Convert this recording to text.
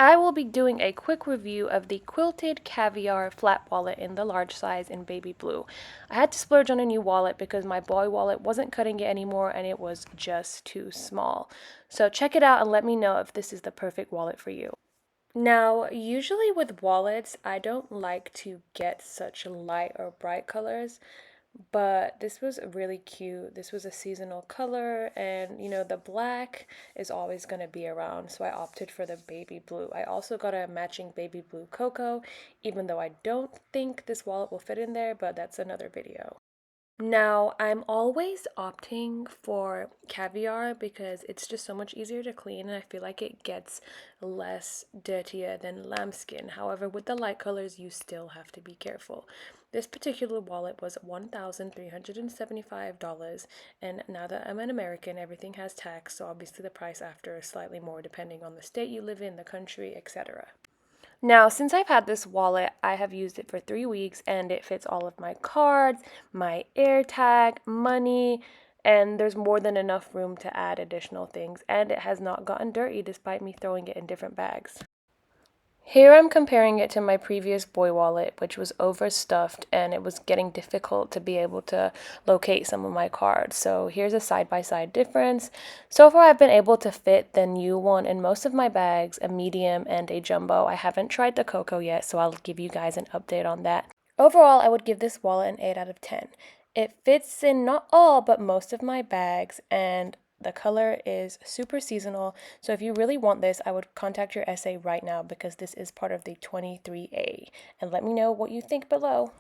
I will be doing a quick review of the Quilted Caviar flat wallet in the large size in baby blue. I had to splurge on a new wallet because my boy wallet wasn't cutting it anymore and it was just too small. So check it out and let me know if this is the perfect wallet for you. Now, usually with wallets, I don't like to get such light or bright colors, but this was really cute. This was a seasonal color, and the black is always going to be around, so I opted for the baby blue. I also got a matching baby blue cocoa, even though I don't think this wallet will fit in there, but that's another video. Now, I'm always opting for Caviar because it's just so much easier to clean and I feel like it gets less dirtier than lambskin. However, with the light colors, you still have to be careful. This particular wallet was $1,375, and now that I'm an American, everything has tax, so obviously the price after is slightly more depending on the state you live in, the country, etc. Now, since I've had this wallet, I have used it for 3 weeks and it fits all of my cards, my AirTag, money, and there's more than enough room to add additional things, and it has not gotten dirty despite me throwing it in different bags. Here I'm comparing it to my previous boy wallet, which was overstuffed and it was getting difficult to be able to locate some of my cards. So here's a side-by-side difference. So far I've been able to fit the new one in most of my bags, a medium and a jumbo. I haven't tried the cocoa yet, so I'll give you guys an update on that. Overall, I would give this wallet an 8 out of 10. It fits in not all, but most of my bags, and the color is super seasonal, so if you really want this, I would contact your SA right now because this is part of the 23A. And let me know what you think below.